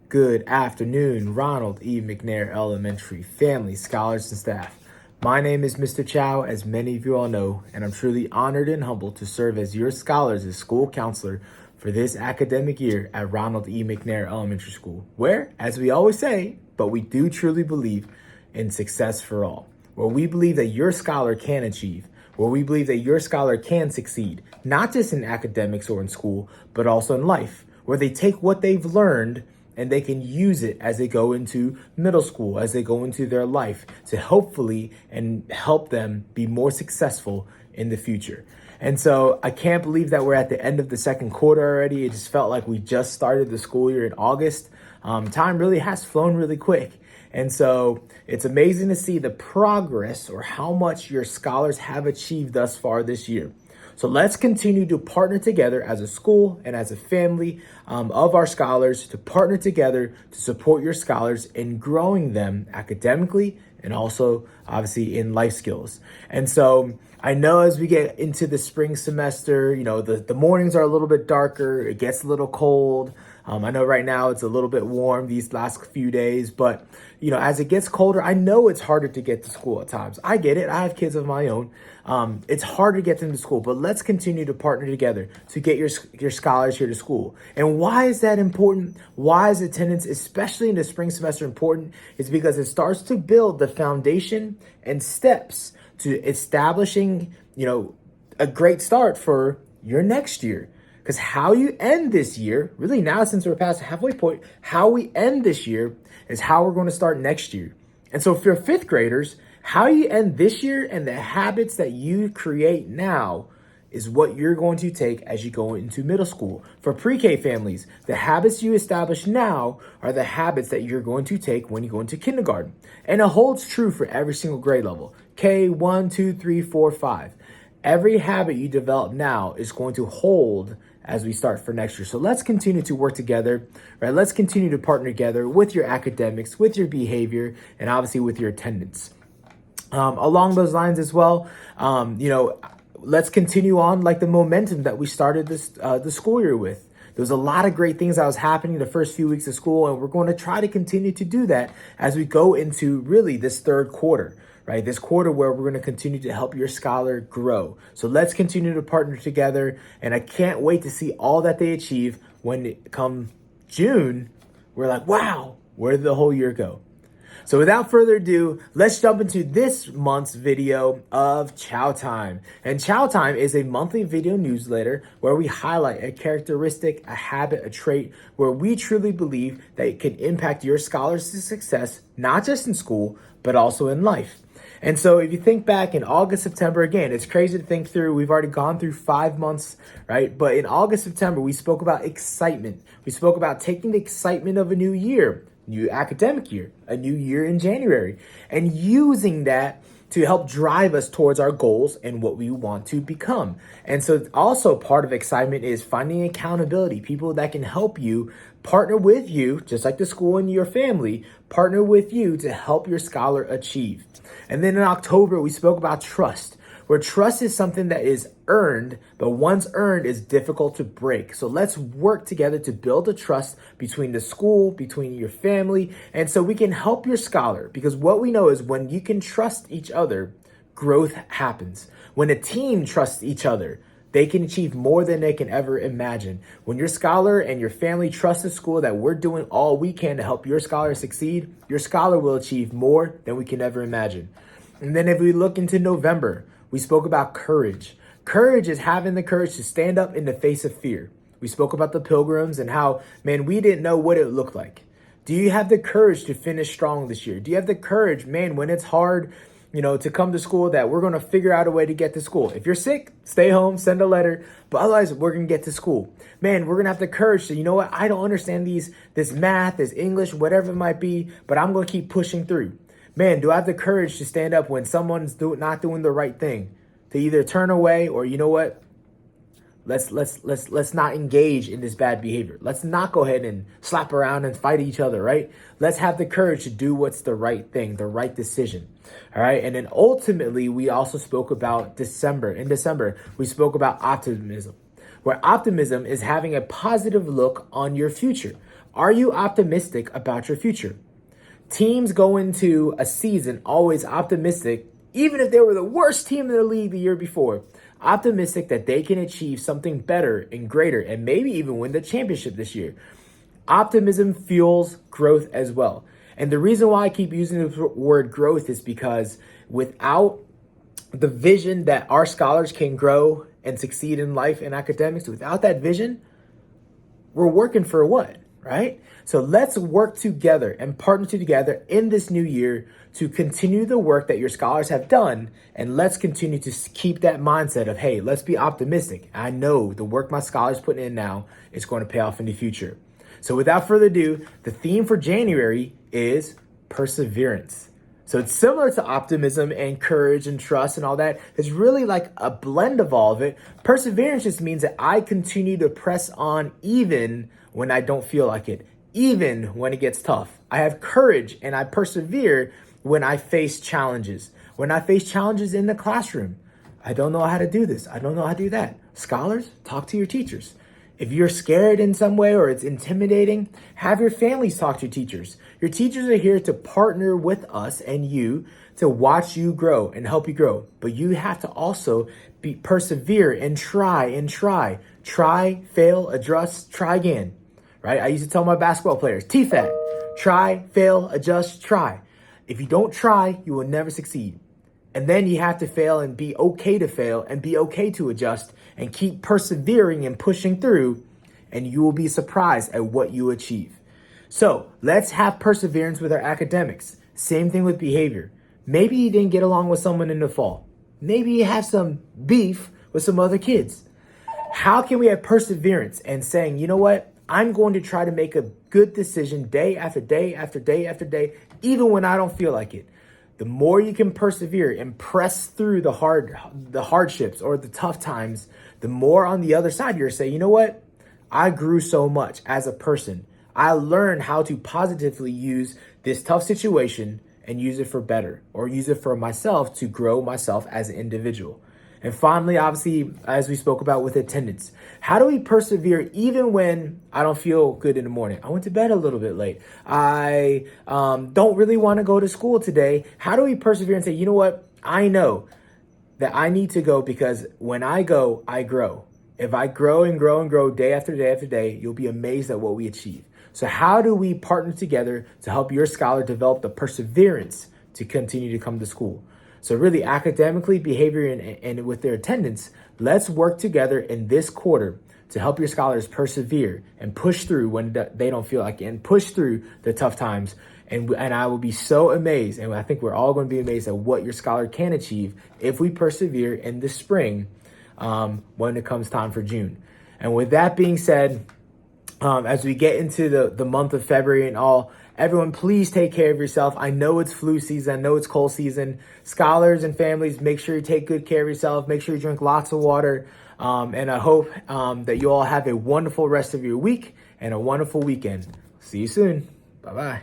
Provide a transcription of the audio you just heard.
Good afternoon, Ronald E. McNair Elementary family, scholars, and staff. My name is Mr. Chow, as many of you all know, and I'm truly honored and humbled to serve as your scholars as school counselor for this academic year at Ronald E. McNair Elementary School, where, as we always say, but we do truly believe in success for all, where we believe that your scholar can achieve, where we believe that your scholar can succeed, not just in academics or in school, but also in life, where they take what they've learned and they can use it as they go into middle school, as they go into their life to hopefully and help them be more successful in the future. And so I can't believe that we're at the end of the second quarter already. It just felt like we just started the school year in August. Time really has flown really quick. And so it's amazing to see the progress or how much your scholars have achieved thus far this year. So let's continue to partner together as a school and as a family of our scholars to partner together to support your scholars in growing them academically and also obviously in life skills. And so I know as we get into the spring semester, the mornings are a little bit darker. It gets a little cold. I know right now it's a little bit warm these last few days, but as it gets colder, I know it's harder to get to school at times. I get it. I have kids of my own. It's hard to get them to school, but let's continue to partner together to get your scholars here to school. And why is that important? Why is attendance, especially in the spring semester, important? It's because it starts to build the foundation and steps to establishing, a great start for your next year. Because how you end this year, really now since we're past the halfway point, how we end this year is how we're going to start next year. And so for fifth graders, how you end this year and the habits that you create now is what you're going to take as you go into middle school. For pre-K families, the habits you establish now are the habits that you're going to take when you go into kindergarten. And it holds true for every single grade level. K, 1, 2, 3, 4, 5. Every habit you develop now is going to hold as we start for next year. So let's continue to work together, right? Let's continue to partner together with your academics, with your behavior, and obviously with your attendance. Along those lines as well, let's continue on like the momentum that we started the school year with. There was a lot of great things that was happening the first few weeks of school, and we're going to try to continue to do that as we go into really this third quarter. Right, this quarter where we're going to continue to help your scholar grow. So let's continue to partner together. And I can't wait to see all that they achieve when it come June. We're like, wow, where did the whole year go? So without further ado, let's jump into this month's video of Chow-Time. And Chow-Time is a monthly video newsletter where we highlight a characteristic, a habit, a trait where we truly believe that it can impact your scholars' success, not just in school, but also in life. And so if you think back in August, September, again, it's crazy to think through. We've already gone through 5 months, right? But in August, September, we spoke about excitement. We spoke about taking the excitement of a new year, new academic year, a new year in January, and using that to help drive us towards our goals and what we want to become. And so also part of excitement is finding accountability, people that can help you, partner with you, just like the school and your family, partner with you to help your scholar achieve. And then in October, we spoke about trust, where trust is something that is earned, but once earned is difficult to break. So let's work together to build a trust between the school, between your family, and so we can help your scholar. Because what we know is when you can trust each other, growth happens. When a team trusts each other, they can achieve more than they can ever imagine. When your scholar and your family trust the school that we're doing all we can to help your scholar succeed, your scholar will achieve more than we can ever imagine. And then if we look into November, we spoke about courage. Courage is having the courage to stand up in the face of fear. We spoke about the pilgrims and how, man, we didn't know what it looked like. Do you have the courage to finish strong this year? Do you have the courage, man, when it's hard, to come to school, that we're going to figure out a way to get to school? If you're sick, stay home, send a letter, but otherwise we're going to get to school. Man, we're going to have the courage to, I don't understand this math, this English, whatever it might be, but I'm going to keep pushing through. Man, do I have the courage to stand up when someone's not doing the right thing, to either turn away or, let's not engage in this bad behavior. Let's not go ahead and slap around and fight each other, right? Let's have the courage to do what's the right thing, the right decision. All right. And then ultimately, we also spoke about December. In December, we spoke about optimism, where optimism is having a positive look on your future. Are you optimistic about your future? Teams go into a season always optimistic, even if they were the worst team in the league the year before, optimistic that they can achieve something better and greater and maybe even win the championship this year. Optimism fuels growth as well. And the reason why I keep using the word growth is because without the vision that our scholars can grow and succeed in life and academics, without that vision, we're working for what, right? So let's work together and partner together in this new year to continue the work that your scholars have done. And let's continue to keep that mindset of, hey, let's be optimistic. I know the work my scholars putting in now is going to pay off in the future. So without further ado, the theme for January is perseverance. So it's similar to optimism and courage and trust and all that. It's really like a blend of all of it. Perseverance just means that I continue to press on even when I don't feel like it, even when it gets tough. I have courage and I persevere when I face challenges. When I face challenges in the classroom, I don't know how to do this. I don't know how to do that. Scholars, talk to your teachers. If you're scared in some way or it's intimidating, have your families talk to your teachers. Your teachers are here to partner with us and you to watch you grow and help you grow. But you have to also persevere and try and try. Try, fail, adjust, try again. Right? I used to tell my basketball players, TFAT, try, fail, adjust, try. If you don't try, you will never succeed. And then you have to fail and be okay to fail and be okay to adjust and keep persevering and pushing through, and you will be surprised at what you achieve. So let's have perseverance with our academics. Same thing with behavior. Maybe you didn't get along with someone in the fall. Maybe you have some beef with some other kids. How can we have perseverance and saying, you know what? I'm going to try to make a good decision day after day after day after day, even when I don't feel like it. The more you can persevere and press through the hardships or the tough times, the more on the other side you're saying, you know what? I grew so much as a person. I learned how to positively use this tough situation and use it for better, or use it for myself to grow myself as an individual. And finally, obviously, as we spoke about with attendance, how do we persevere even when I don't feel good in the morning? I went to bed a little bit late. I don't really want to go to school today. How do we persevere and say, you know what? I know that I need to go because when I go, I grow. If I grow and grow and grow day after day after day, you'll be amazed at what we achieve. So how do we partner together to help your scholar develop the perseverance to continue to come to school? So really academically, behavior, and with their attendance, let's work together in this quarter to help your scholars persevere and push through when they don't feel like it and push through the tough times. And I will be so amazed, and I think we're all going to be amazed at what your scholar can achieve if we persevere in the spring when it comes time for June. And with that being said, as we get into the month of February and all, everyone, please take care of yourself. I know it's flu season. I know it's cold season. Scholars and families, make sure you take good care of yourself. Make sure you drink lots of water. And I hope that you all have a wonderful rest of your week and a wonderful weekend. See you soon. Bye-bye.